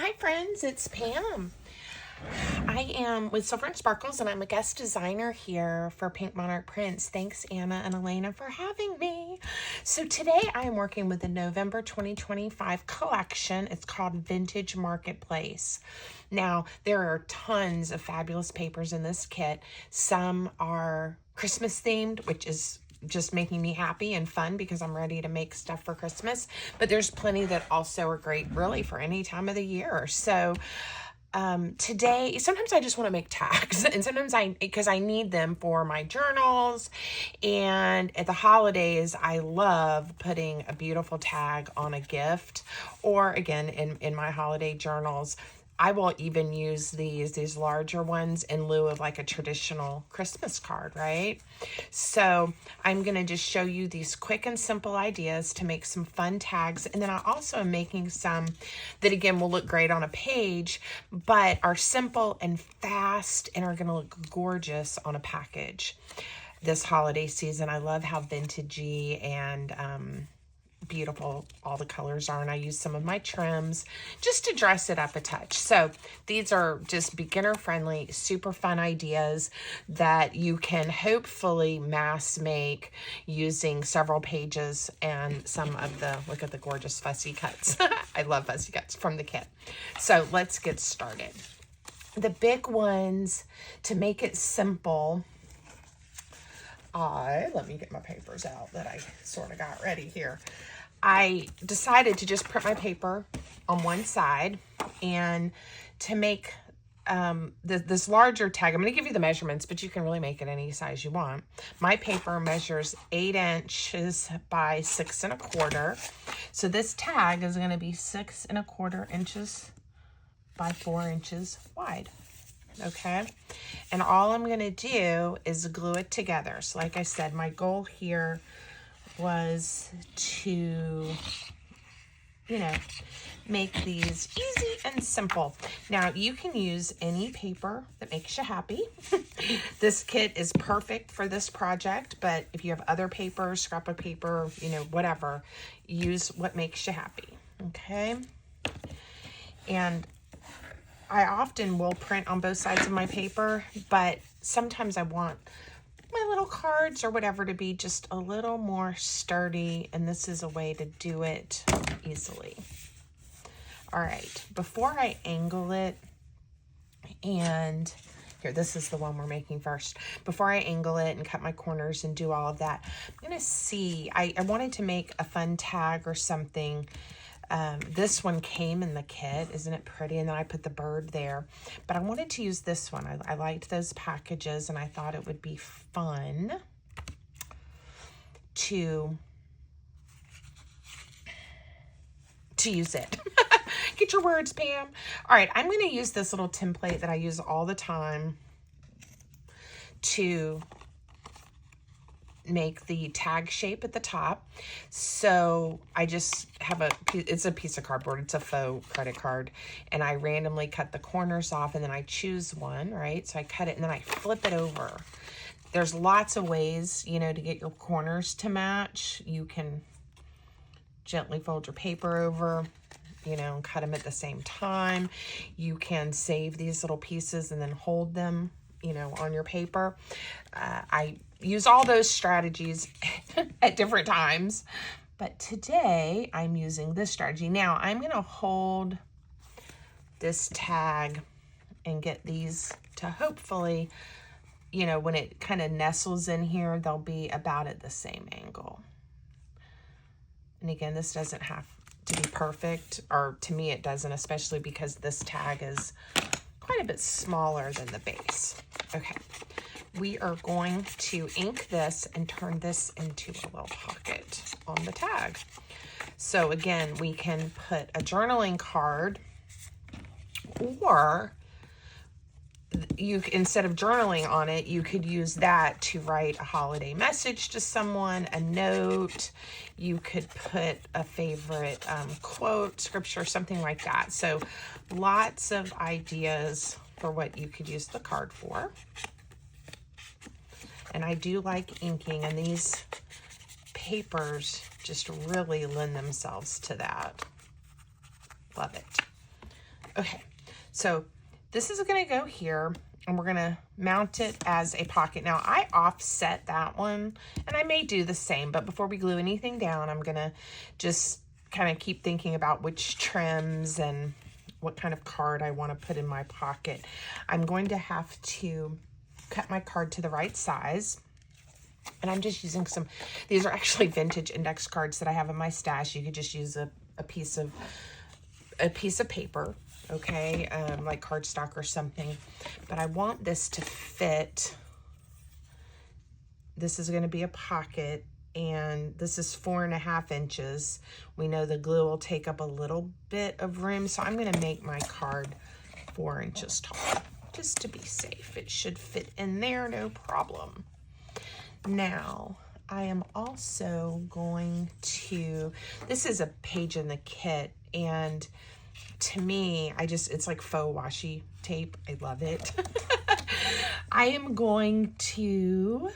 Hi friends, it's Pam. I am with Silver and Sparkles and I'm a guest designer here for Pink Monarch Prints. Thanks Anna and Elena for having me. So today I am working with the November 2025 collection. It's called Vintage Marketplace. Now there are tons of fabulous papers in this kit. Some are Christmas themed, which is just making me happy and fun because I'm ready to make stuff for Christmas. But there's plenty that also are great really for any time of the year. So today, sometimes I just want to make tags and sometimes because I need them for my journals, and at the holidays, I love putting a beautiful tag on a gift, or again, in my holiday journals. I will even use these larger ones in lieu of like a traditional Christmas card, right? So I'm going to just show you these quick and simple ideas to make some fun tags. And then I also am making some that again will look great on a page, but are simple and fast and are going to look gorgeous on a package this holiday season. I love how vintagey and beautiful all the colors are, and I use some of my trims just to dress it up a touch. So these are just beginner friendly, super fun ideas that you can hopefully mass make using several pages and some of the, look at the gorgeous fussy cuts. I love fussy cuts from the kit. So let's get started. The big ones to make it simple, let me get my papers out that I sort of got ready here. I decided to just print my paper on one side, and to make this larger tag, I'm going to give you the measurements, but you can really make it any size you want. My paper measures 8 inches by 6 1/4. So this tag is going to be 6 1/4 inches by 4 inches wide. Okay, and all I'm going to do is glue it together. So like I said, my goal here was to, make these easy and simple. Now you can use any paper that makes you happy. This kit is perfect for this project, but if you have other paper, scrapbook paper, whatever, use what makes you happy. Okay, and I often will print on both sides of my paper, but sometimes I want my little cards or whatever to be just a little more sturdy, and this is a way to do it easily. All right, before I angle it, and here, this is the one we're making first. Before I angle it and cut my corners and do all of that, I'm gonna see, I wanted to make a fun tag or something. This one came in the kit, isn't it pretty? And then I put the bird there, but I wanted to use this one. I liked those packages, and I thought it would be fun to use it. Get your words, Pam. All right, I'm going to use this little template that I use all the time to make the tag shape at the top. So I just have it's a piece of cardboard, it's a faux credit card, and I randomly cut the corners off, and then I choose one, right? So I cut it and then I flip it over. There's lots of ways, to get your corners to match. You can gently fold your paper over, and cut them at the same time. You can save these little pieces and then hold them, on your paper. I use all those strategies at different times, but today I'm using this strategy. Now I'm going to hold this tag and get these to hopefully, when it kind of nestles in here, they'll be about at the same angle. And again, this doesn't have to be perfect, or to me it doesn't, especially because this tag is quite a bit smaller than the base. Okay, we are going to ink this and turn this into a little pocket on the tag. So again, we can put a journaling card, or instead of journaling on it, you could use that to write a holiday message to someone, a note. You could put a favorite quote, scripture, something like that. So lots of ideas for what you could use the card for. And I do like inking, and these papers just really lend themselves to that. Love it. Okay, so this is gonna go here, and we're gonna mount it as a pocket. Now I offset that one, and I may do the same, but before we glue anything down, I'm gonna just kind of keep thinking about which trims and what kind of card I want to put in my pocket. I'm going to have to cut my card to the right size. And I'm just using these are actually vintage index cards that I have in my stash. You could just use a piece of paper, okay, like cardstock or something. But I want this to fit. This is going to be a pocket, and this is 4.5 inches. We know the glue will take up a little bit of room, so I'm going to make my card 4 inches tall, just to be safe. It should fit in there, no problem. Now, I am also going to, this is a page in the kit, and to me, it's like faux washi tape. I love it. I am going to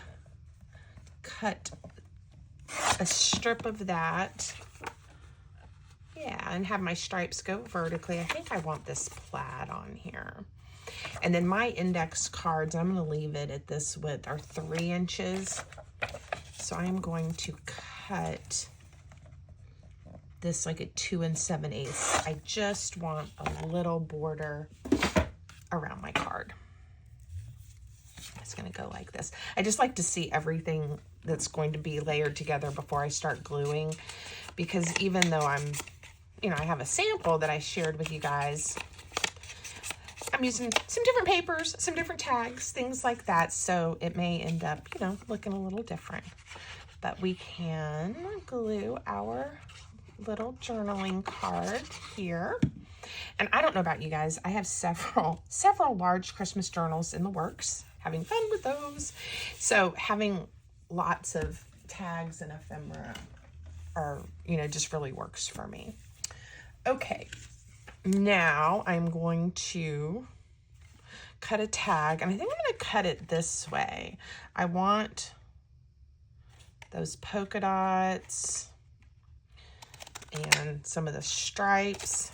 cut a strip of that. Yeah, and have my stripes go vertically. I think I want this plaid on here. And then my index cards, I'm going to leave it at this width, are 3 inches. So I'm going to cut this like a 2 7/8. I just want a little border around my card. It's going to go like this. I just like to see everything that's going to be layered together before I start gluing, because even though I have a sample that I shared with you guys, I'm using some different papers, some different tags, things like that. So it may end up, looking a little different. But we can glue our little journaling card here. And I don't know about you guys, I have several large Christmas journals in the works, having fun with those. So having lots of tags and ephemera just really works for me. Okay. Now I'm going to cut a tag, and I think I'm going to cut it this way. I want those polka dots and some of the stripes.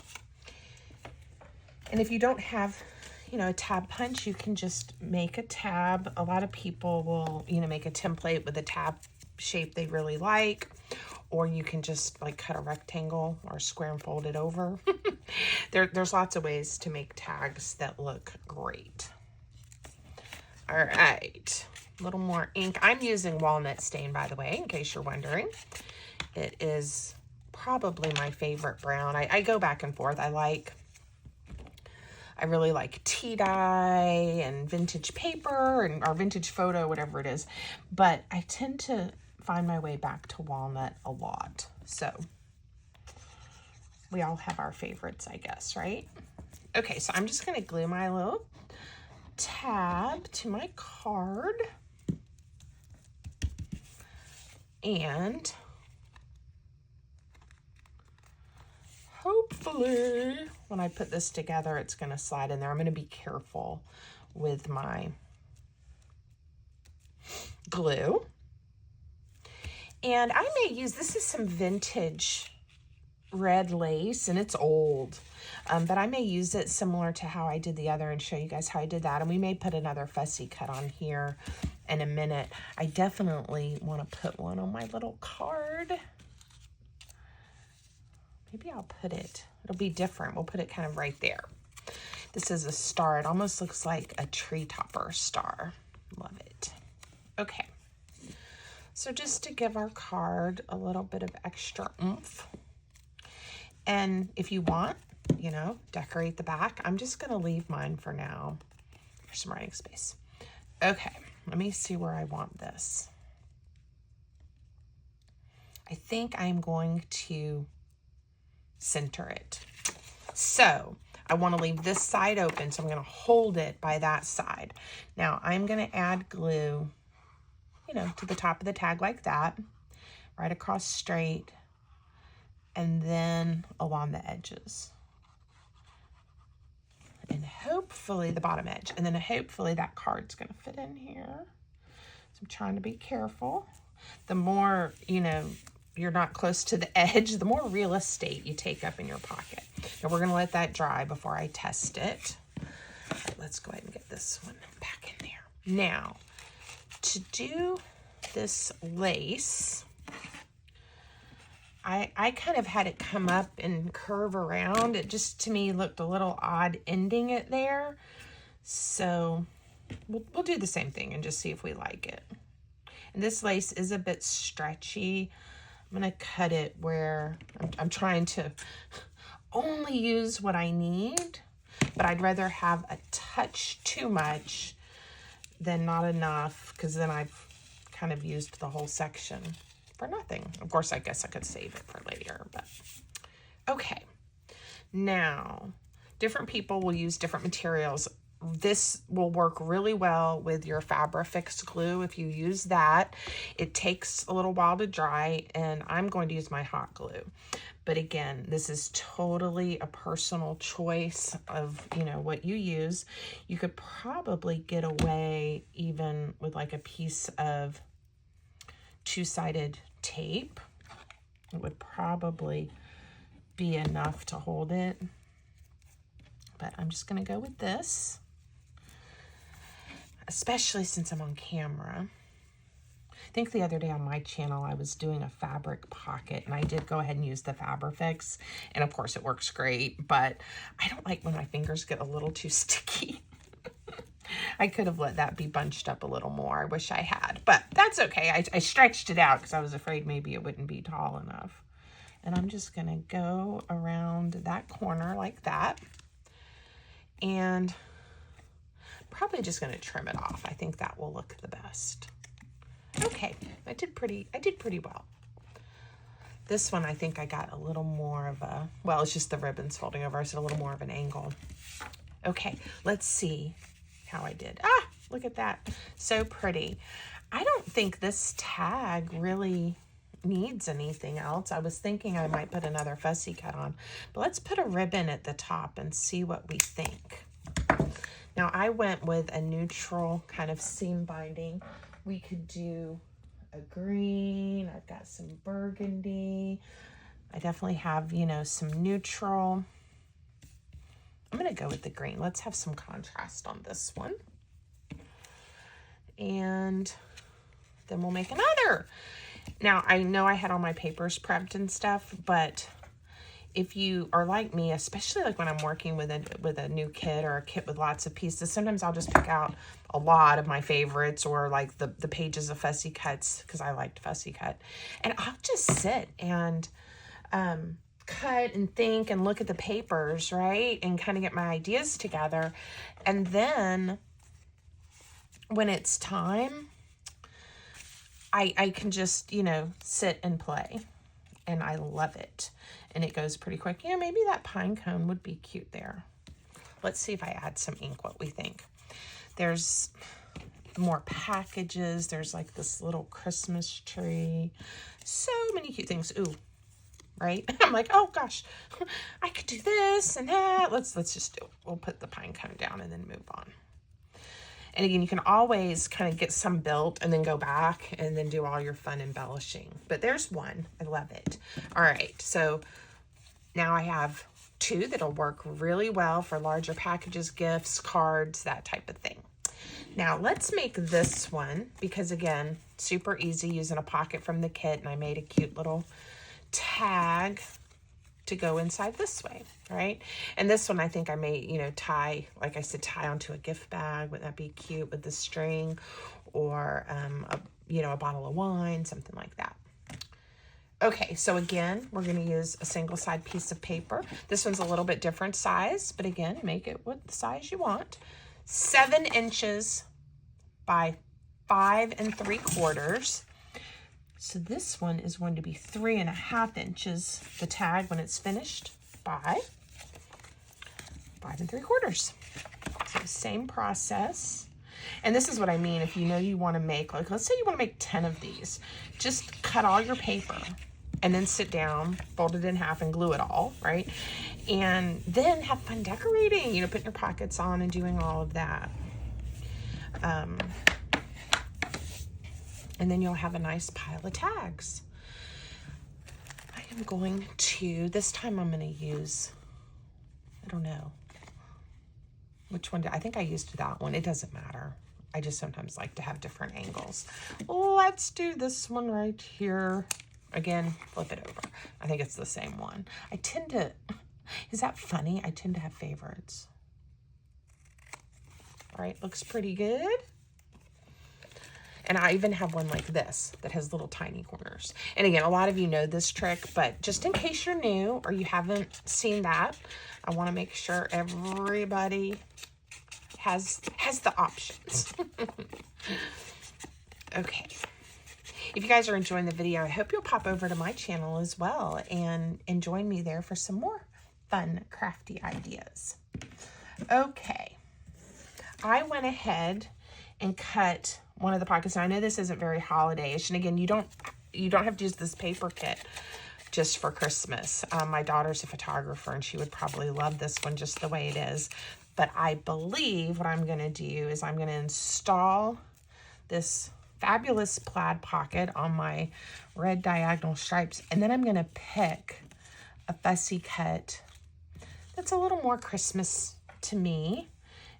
And if you don't have, a tab punch, you can just make a tab. A lot of people will, make a template with a tab shape they really like. Or you can just like cut a rectangle or square and fold it over. There's lots of ways to make tags that look great. All right, a little more ink. I'm using walnut stain, by the way, in case you're wondering. It is probably my favorite brown. I go back and forth. I really like tea dye and vintage paper or vintage photo, whatever it is. But I tend to find my way back to walnut a lot. So we all have our favorites, I guess, right? Okay, so I'm just going to glue my little tab to my card. And hopefully when I put this together, it's going to slide in there. I'm going to be careful with my glue. And I may use, this is some vintage red lace, and it's old, but I may use it similar to how I did the other and show you guys how I did that. And we may put another fussy cut on here in a minute. I definitely want to put one on my little card. Maybe I'll put it, it'll be different. We'll put it kind of right there. This is a star. It almost looks like a tree topper star. Love it. Okay. So just to give our card a little bit of extra oomph. And if you want, decorate the back. I'm just going to leave mine for now for some writing space. Okay, let me see where I want this. I think I'm going to center it. So I want to leave this side open, so I'm going to hold it by that side. Now I'm going to add glue to the top of the tag like that, right across straight, and then along the edges. And hopefully the bottom edge, and then hopefully that card's gonna fit in here. So I'm trying to be careful. The more, you're not close to the edge, the more real estate you take up in your pocket. Now we're gonna let that dry before I test it. All right, let's go ahead and get this one back in there. Now, to do this lace, I kind of had it come up and curve around. It just, to me, looked a little odd ending it there. So we'll do the same thing and just see if we like it. And this lace is a bit stretchy. I'm gonna cut it where I'm trying to only use what I need, but I'd rather have a touch too much than not enough, because then I've kind of used the whole section for nothing. Of course, I guess I could save it for later, but okay. Now, different people will use different materials. This will work really well with your Fabrifix glue. If you use that, it takes a little while to dry, and I'm going to use my hot glue. But again, this is totally a personal choice of, you know, what you use. You could probably get away even with like a piece of two-sided tape. It would probably be enough to hold it. But I'm just going to go with this, especially since I'm on camera. I think the other day on my channel, I was doing a fabric pocket, and I did go ahead and use the Fabrifix, and of course it works great, but I don't like when my fingers get a little too sticky. I could have let that be bunched up a little more. I wish I had, but that's okay. I stretched it out because I was afraid maybe it wouldn't be tall enough. And I'm just gonna go around that corner like that, and probably just gonna trim it off. I think that will look the best. Okay, I did pretty well. This one, I think I got a little more of a, well, it's just the ribbons folding over, so a little more of an angle. Okay, let's see how I did. Ah, look at that, so pretty. I don't think this tag really needs anything else. I was thinking I might put another fussy cut on, but let's put a ribbon at the top and see what we think. Now, I went with a neutral kind of seam binding. We could do a green. I've got some burgundy. I definitely have, you know, some neutral. I'm going to go with the green. Let's have some contrast on this one. And then we'll make another. Now, I know I had all my papers prepped and stuff, but if you are like me, especially like when I'm working with a new kit or a kit with lots of pieces, sometimes I'll just pick out a lot of my favorites, or like the pages of fussy cuts, because I liked fussy cut. And I'll just sit and cut and think and look at the papers, right? And kind of get my ideas together. And then when it's time, I can just, you know, sit and play. And I love it. And it goes pretty quick. Yeah, maybe that pine cone would be cute there. Let's see if I add some ink, what we think. There's more packages. There's like this little Christmas tree. So many cute things. Ooh, right? I'm like, oh gosh, I could do this and that. Let's just do it. We'll put the pine cone down and then move on. And again, you can always kind of get some built and then go back and then do all your fun embellishing. But there's one. I love it. All right, so now I have two that'll work really well for larger packages, gifts, cards, that type of thing. Now let's make this one, because again, super easy using a pocket from the kit, and I made a cute little tag to go inside this way, right? And this one I think I may, you know, tie, like I said, tie onto a gift bag. Wouldn't that be cute with the string, or a bottle of wine, something like that. Okay, so again, we're going to use a single side piece of paper. This one's a little bit different size, but again, make it what the size you want. 7 inches by 5 3/4. So this one is going to be 3.5 inches, the tag when it's finished, by 5 3/4. So same process. And this is what I mean. If you know you want to make, like, let's say you want to make 10 of these, just cut all your paper and then sit down, fold it in half and glue it all, right? And then have fun decorating, you know, putting your pockets on and doing all of that. And then you'll have a nice pile of tags. am going to, this time I'm going to use, I don't know. Which one I think I used that one. It doesn't matter. I just sometimes like to have different angles. Let's do this one right here. Again, flip it over. I think it's the same one. I tend to, is that funny? I tend to have favorites. All right, looks pretty good. And I even have one like this that has little tiny corners. And again, a lot of you know this trick, but just in case you're new or you haven't seen that, I want to make sure everybody has the options. Okay. If you guys are enjoying the video, I hope you'll pop over to my channel as well and join me there for some more fun, crafty ideas. Okay. I went ahead and cut one of the pockets. Now, I know this isn't very holiday-ish, and again, you don't have to use this paper kit just for Christmas. My daughter's a photographer, and she would probably love this one just the way it is. But I believe what I'm going to do is I'm going to install this fabulous plaid pocket on my red diagonal stripes, and then I'm going to pick a fussy cut that's a little more Christmas to me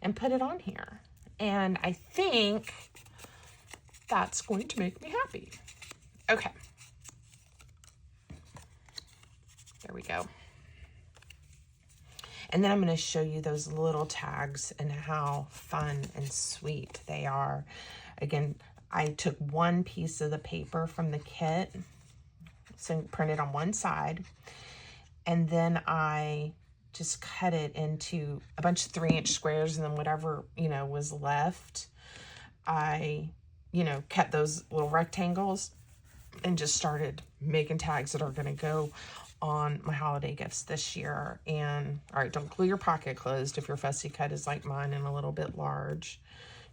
and put it on here. And I think that's going to make me happy. Okay. There we go. And then I'm going to show you those little tags and how fun and sweet they are. Again, I took one piece of the paper from the kit, so printed on one side, and then I just cut it into a bunch of 3-inch squares, and then whatever, was left, I, kept those little rectangles and just started making tags that are going to go on my holiday gifts this year. And all right, don't glue your pocket closed if your fussy cut is like mine and a little bit large.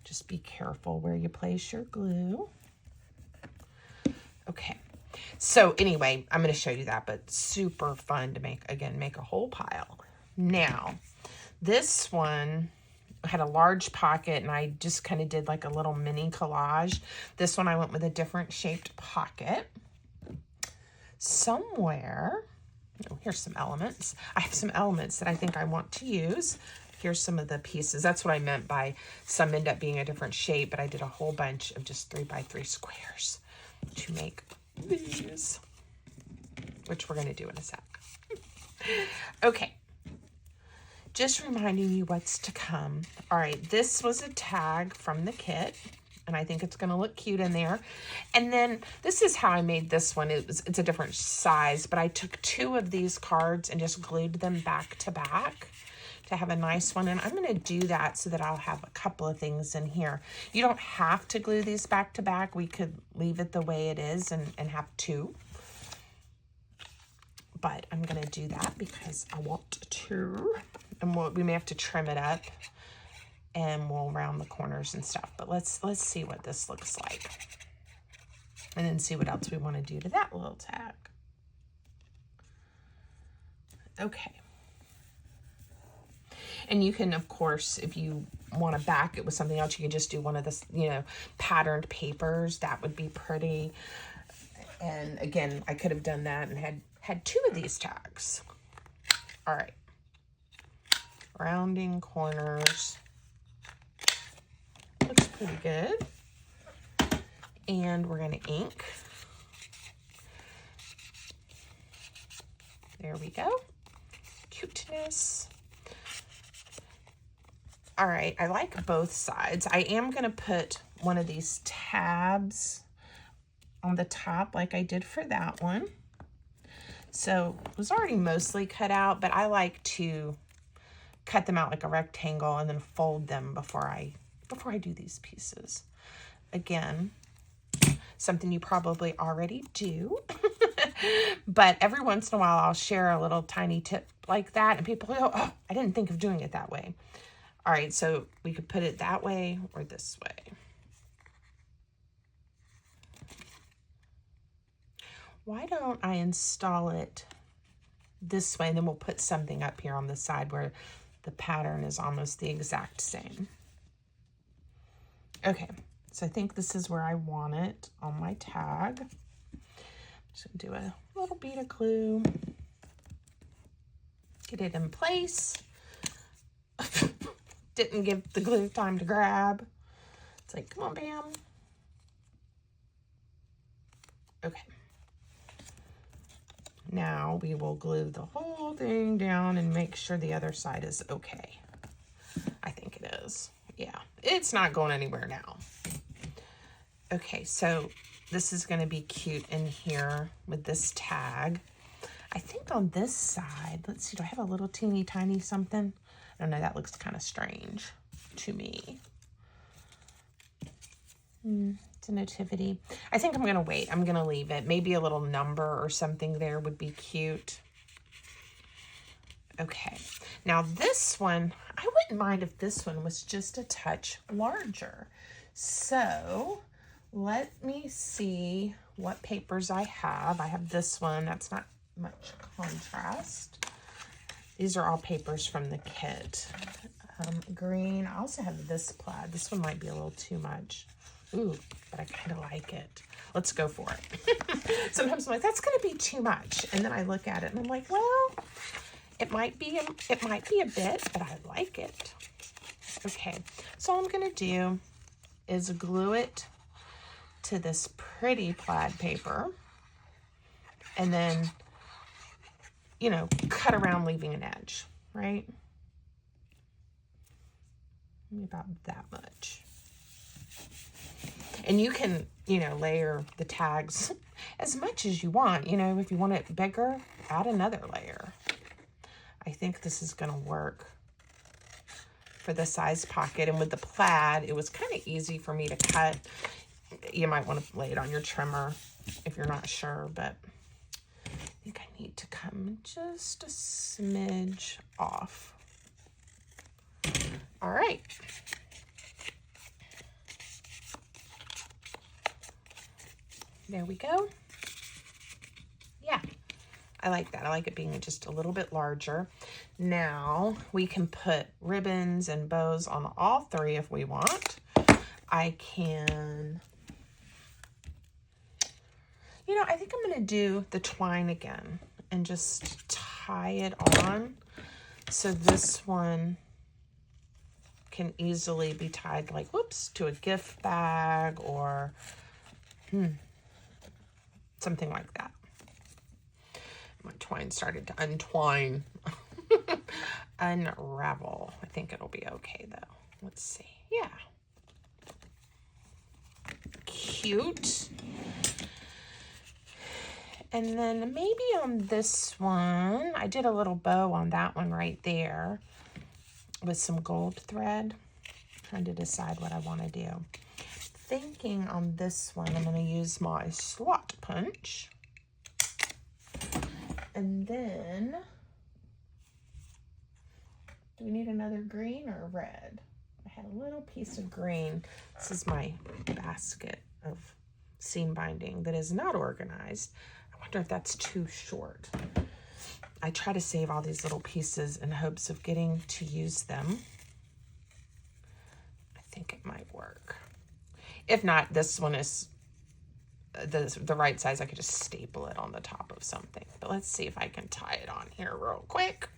Just be careful where you place your glue. Okay, so anyway, I'm going to show you that, but super fun to make a whole pile. Now, this one had a large pocket, and I just kind of did like a little mini collage. This one I went with a different shaped pocket. Somewhere, here's some elements. I have some elements that I think I want to use. Here's some of the pieces. That's what I meant by some end up being a different shape, but I did a whole bunch of just 3x3 squares to make these, which we're going to do in a sec. Okay. Just reminding you what's to come. All right, this was a tag from the kit, and I think it's going to look cute in there. And then this is how I made this one. It's a different size, but I took 2 of these cards and just glued them back to back to have a nice one. And I'm going to do that so that I'll have a couple of things in here. You don't have to glue these back to back. We could leave it the way it is and have 2. But I'm going to do that because I want to. And we may have to trim it up, and we'll round the corners and stuff. But let's see what this looks like, and then see what else we want to do to that little tag. Okay. And you can, of course, if you want to back it with something else, you can just do one of this, patterned papers. That would be pretty. And again, I could have done that and had 2 of these tags. All right. Rounding corners. Looks pretty good. And we're going to ink. There we go. Cuteness. All right, I like both sides. I am going to put one of these tabs on the top like I did for that one. So it was already mostly cut out, but I like to cut them out like a rectangle and then fold them before I do these pieces. Again, something you probably already do, but every once in a while I'll share a little tiny tip like that, and people go, "Oh, I didn't think of doing it that way." All right, so we could put it that way or this way. Why don't I install it this way, and then we'll put something up here on the side where the pattern is almost the exact same. Okay, so I think this is where I want it on my tag. So do a little bead of glue. Get it in place. Didn't give the glue time to grab. It's like, come on, bam. Okay. Now we will glue the whole thing down and make sure the other side is okay. I think it is. Yeah, it's not going anywhere now. Okay, so this is going to be cute in here with this tag. I think on this side, let's see, do I have a little teeny tiny something? I don't know, that looks kind of strange to me. It's a nativity. I think I'm going to wait. I'm going to leave it. Maybe a little number or something there would be cute. Okay, now this one, I wouldn't mind if this one was just a touch larger. So let me see what papers I have. I have this one. That's not much contrast. These are all papers from the kit. Green. I also have this plaid. This one might be a little too much. Ooh, but I kind of like it. Let's go for it. Sometimes I'm like, that's going to be too much. And then I look at it and I'm like, well, it might be a bit, but I like it. Okay, so all I'm going to do is glue it to this pretty plaid paper and then, you know, cut around leaving an edge, right? Maybe about that much. And you can, you know, layer the tags as much as you want. You know, if you want it bigger, add another layer. I think this is going to work for the size pocket. And with the plaid, it was kind of easy for me to cut. You might want to lay it on your trimmer if you're not sure, but I think I need to come just a smidge off. All right. There we go. Yeah, I like that. I like it being just a little bit larger. Now we can put ribbons and bows on all three if we want. I can, you know, I think I'm going to do the twine again and just tie it on. So this one can easily be tied like, whoops, to a gift bag or something like that. My twine started to untwine. Unravel. I think it'll be okay though. Let's see. Yeah. Cute. And then maybe on this one, I did a little bow on that one right there with some gold thread. Trying to decide what I want to do. Thinking on this one, I'm going to use my slot punch. And then, do we need another green or red? I had a little piece of green. This is my basket of seam binding that is not organized. I wonder if that's too short. I try to save all these little pieces in hopes of getting to use them. I think it might work. If not, this one is the right size. I could just staple it on the top of something. But let's see if I can tie it on here real quick.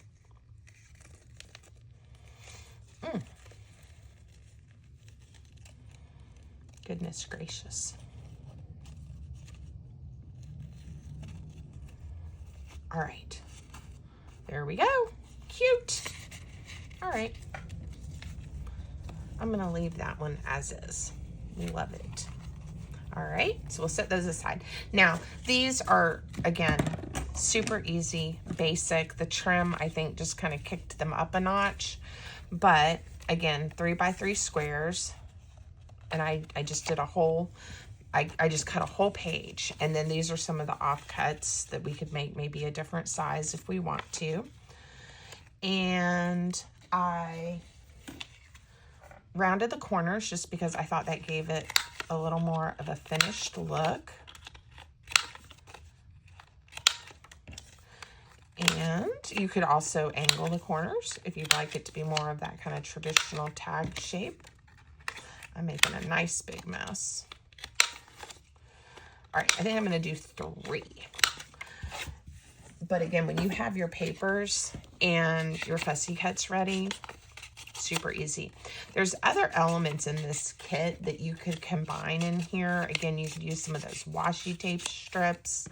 Goodness gracious. All right. There we go. Cute. All right. I'm going to leave that one as is. Love it. All right, so we'll set those aside. Now, these are, again, super easy, basic. The trim, I think, just kind of kicked them up a notch. But, again, 3x3 squares. And I just did a whole, I just cut a whole page. And then these are some of the offcuts that we could make maybe a different size if we want to. And I rounded the corners just because I thought that gave it a little more of a finished look. And you could also angle the corners if you'd like it to be more of that kind of traditional tag shape. I'm making a nice big mess. All right, I think I'm going to do 3. But again, when you have your papers and your fussy cuts ready, super easy. There's other elements in this kit that you could combine in here. Again, you could use some of those washi tape strips,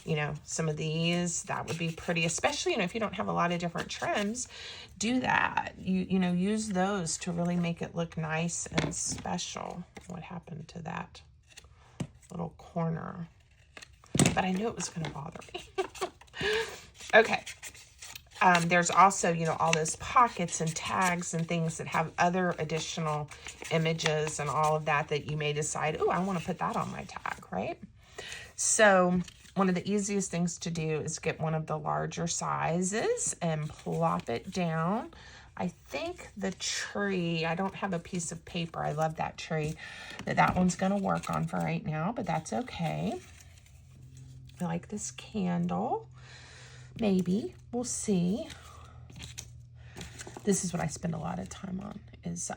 you know, some of these. That would be pretty, especially, you know, if you don't have a lot of different trims, do that. You know, use those to really make it look nice and special. What happened to that little corner? But I knew it was going to bother me. Okay. There's also, you know, all those pockets and tags and things that have other additional images and all of that that you may decide, oh, I want to put that on my tag, right? So one of the easiest things to do is get one of the larger sizes and plop it down. I think the tree, I don't have a piece of paper. I love that tree. That one's going to work on for right now, but that's okay. I like this candle. Maybe. We'll see. This is what I spend a lot of time on is,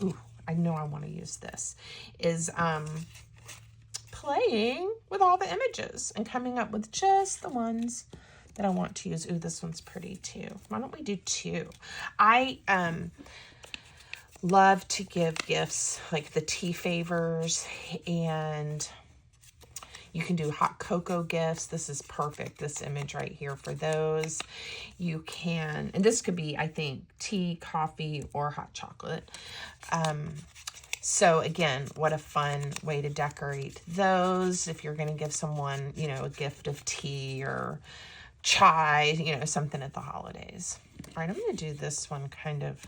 ooh, I know I want to use this, is playing with all the images and coming up with just the ones that I want to use. Ooh, this one's pretty too. Why don't we do 2? I love to give gifts like the tea favors, and you can do hot cocoa gifts. This is perfect, this image right here for those. You can, and this could be, I think, tea, coffee, or hot chocolate. So again, what a fun way to decorate those. If you're going to give someone, you know, a gift of tea or chai, you know, something at the holidays. All right, I'm going to do this one kind of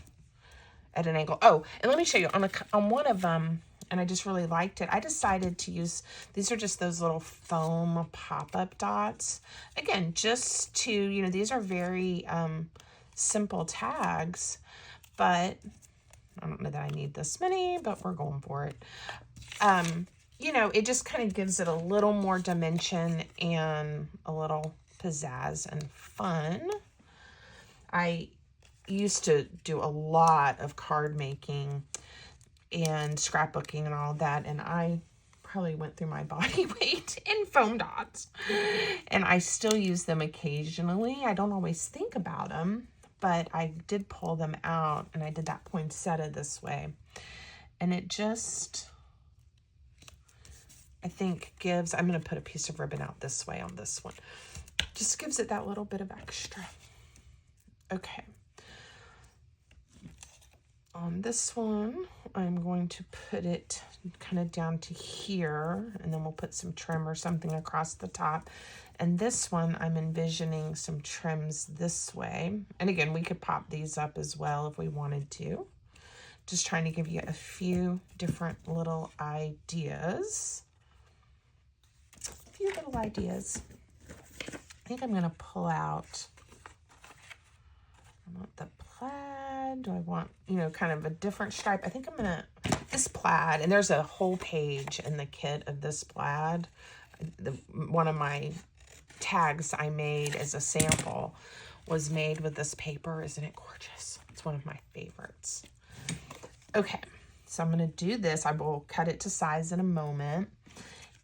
at an angle. Oh, and let me show you on one of them. And I just really liked it. I decided to use, these are just those little foam pop-up dots. Again, just to, you know, these are very simple tags, but I don't know that I need this many, but we're going for it. You know, it just kind of gives it a little more dimension and a little pizzazz and fun. I used to do a lot of card making and scrapbooking and all that, and I probably went through my body weight in foam dots, and I still use them occasionally. I don't always think about them, but I did pull them out, and I did that poinsettia this way, and it just, I think gives, I'm going to put a piece of ribbon out this way on this one, just gives it that little bit of extra. Okay. On this one, I'm going to put it kind of down to here, and then we'll put some trim or something across the top. And this one, I'm envisioning some trims this way. And again, we could pop these up as well if we wanted to. Just trying to give you a few different little ideas. I think I'm going to pull out, I want the plaid. Do I want, you know, kind of a different stripe? I think I'm going to, this plaid, and there's a whole page in the kit of this plaid. One of my tags I made as a sample was made with this paper. Isn't it gorgeous? It's one of my favorites. Okay, so I'm going to do this. I will cut it to size in a moment.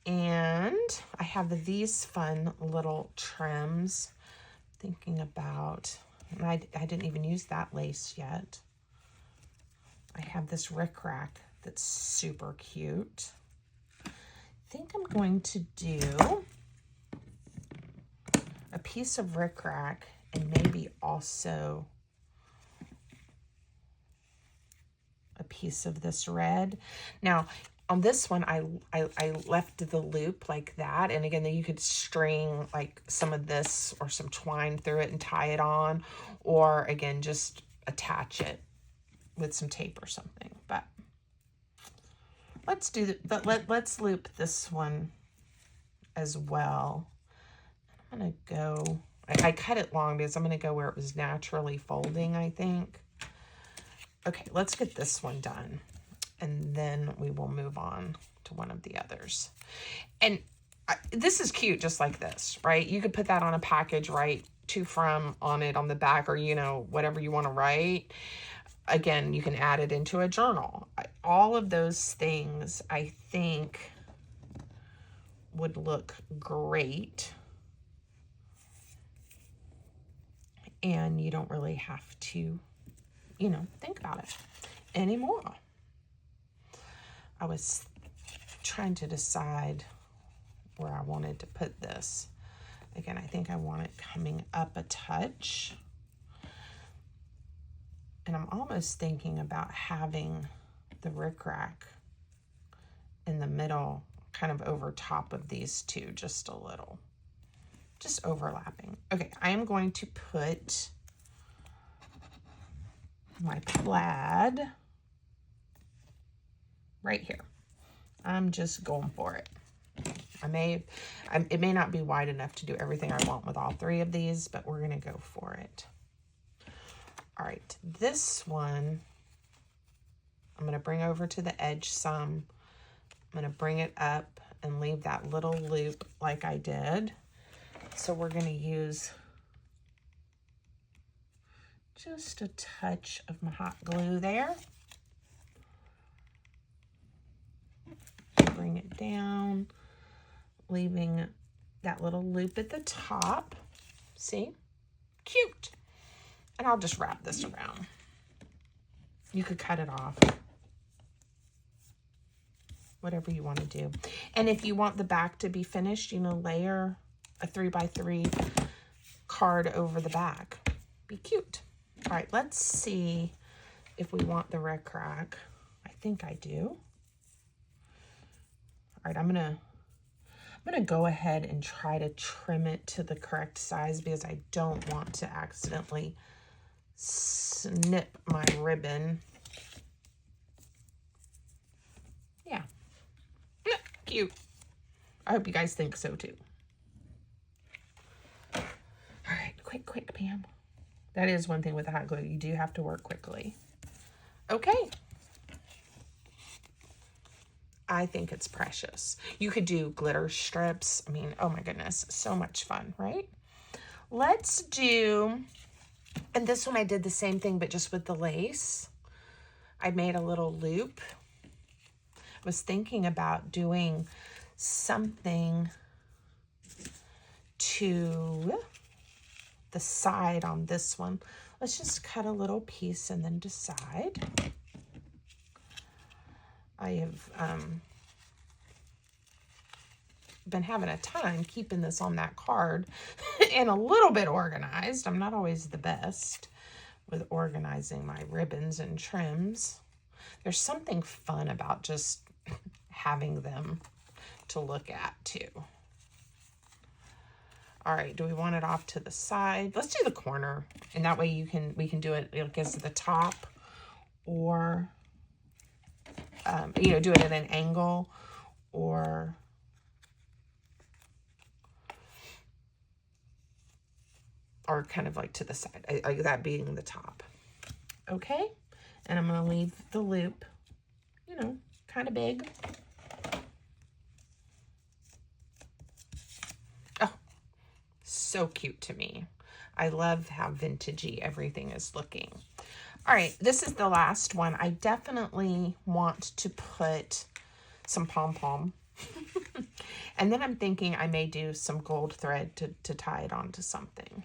And I have these fun little trims. Thinking about, and I didn't even use that lace yet. I have this rickrack that's super cute. I think I'm going to do a piece of rickrack and maybe also a piece of this red. Now, on this one, I left the loop like that. And again, then you could string like some of this or some twine through it and tie it on. Or again, just attach it with some tape or something. But let's do let's loop this one as well. I'm going to go, I cut it long because I'm going to go where it was naturally folding, I think. Okay, let's get this one done. And then we will move on to one of the others. And this is cute just like this, right? You could put that on a package, write to from on it on the back, or, you know, whatever you want to write. Again, you can add it into a journal. All of those things, I think, would look great. And you don't really have to, you know, think about it anymore. I was trying to decide where I wanted to put this. Again, I think I want it coming up a touch. And I'm almost thinking about having the rickrack in the middle, kind of over top of these two, just a little. Just overlapping. Okay, I am going to put my plaid right here. I'm just going for it. It may not be wide enough to do everything I want with all three of these, but we're gonna go for it. All right, this one, I'm gonna bring over to the edge some. I'm gonna bring it up and leave that little loop like I did. So we're gonna use just a touch of my hot glue there. Bring it down, leaving that little loop at the top. See? Cute. And I'll just wrap this around. You could cut it off. Whatever you want to do. And if you want the back to be finished, you know, layer a 3x3 card over the back. Be cute. All right, let's see if we want the rickrack. I think I do. All right, I'm gonna go ahead and try to trim it to the correct size because I don't want to accidentally snip my ribbon. Yeah, cute. I hope you guys think so too. All right, quick, Pam. That is one thing with the hot glue. You do have to work quickly. Okay. I think it's precious. You could do glitter strips. I mean, oh my goodness, so much fun, right? Let's do, and this one I did the same thing, but just with the lace. I made a little loop. I was thinking about doing something to the side on this one. Let's just cut a little piece and then decide. I have been having a time keeping this on that card and a little bit organized. I'm not always the best with organizing my ribbons and trims. There's something fun about just having them to look at too. All right, do we want it off to the side? Let's do the corner, and that way we can do it as the top, or you know, do it at an angle, or kind of like to the side, like that being the top. Okay, and I'm gonna leave the loop, you know, kind of big. Oh, so cute to me. I love how vintagey everything is looking. All right, this is the last one. I definitely want to put some pom-pom. And then I'm thinking I may do some gold thread to tie it onto something.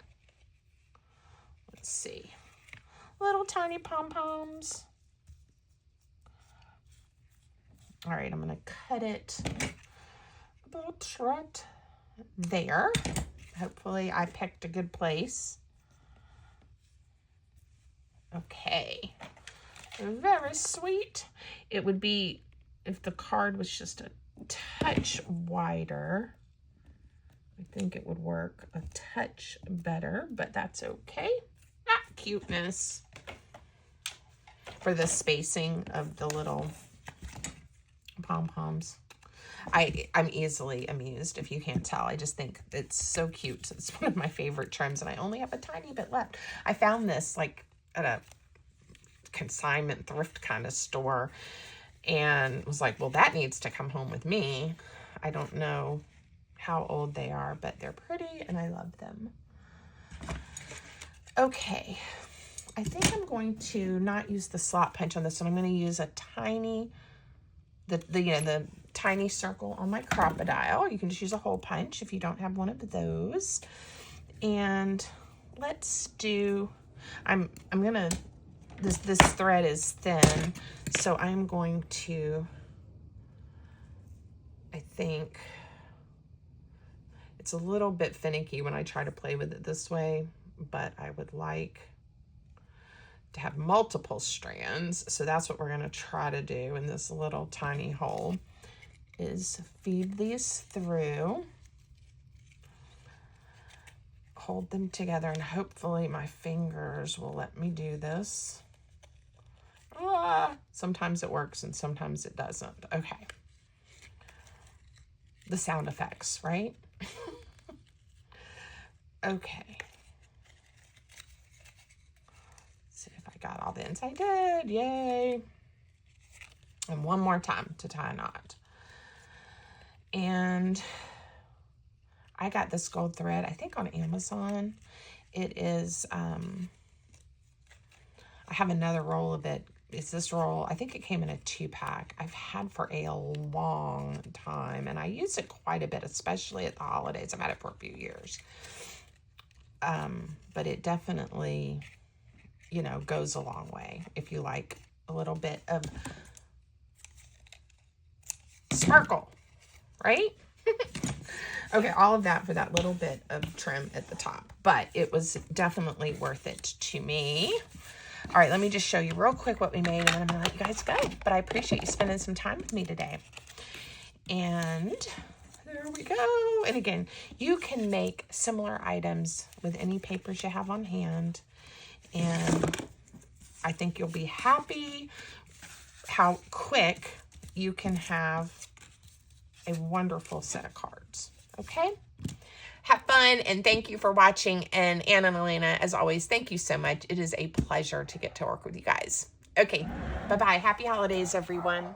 Let's see. Little tiny pom-poms. All right, I'm gonna cut it about right there. Hopefully I picked a good place. Okay, very sweet. It would be if the card was just a touch wider. I think it would work a touch better, but that's okay. Ah, cuteness. For the spacing of the little pom-poms. I'm easily amused, if you can't tell. I just think it's so cute. It's one of my favorite trims, and I only have a tiny bit left. I found this like at a consignment thrift kind of store and was like, well, that needs to come home with me. I don't know how old they are, but they're pretty and I love them. Okay, I think I'm going to not use the slot punch on this one. I'm going to use a tiny, the tiny circle on my crocodile. You can just use a hole punch if you don't have one of those. And let's do, I'm gonna, this thread is thin, so I'm going to, I think it's a little bit finicky when I try to play with it this way, but I would like to have multiple strands. So that's what we're gonna try to do in this little tiny hole, is feed these through, hold them together, and hopefully my fingers will let me do this. Sometimes it works and sometimes it doesn't. Okay. The sound effects, right? Okay. See if I got all the ends. I did. Yay. And one more time to tie a knot. And I got this gold thread, I think on Amazon. It is, I have another roll of it. It's this roll, I think it came in a 2-pack. I've had for a long time, and I use it quite a bit, especially at the holidays. I've had it for a few years. But it definitely, you know, goes a long way if you like a little bit of sparkle, right? Okay, all of that for that little bit of trim at the top, but it was definitely worth it to me. All right, let me just show you real quick what we made, and then I'm gonna let you guys go. But I appreciate you spending some time with me today. And there we go. And again, you can make similar items with any papers you have on hand. And I think you'll be happy how quick you can have a wonderful set of cards. Okay? Have fun, and thank you for watching. And Anna and Elena, as always, thank you so much. It is a pleasure to get to work with you guys. Okay, bye-bye. Happy holidays, everyone.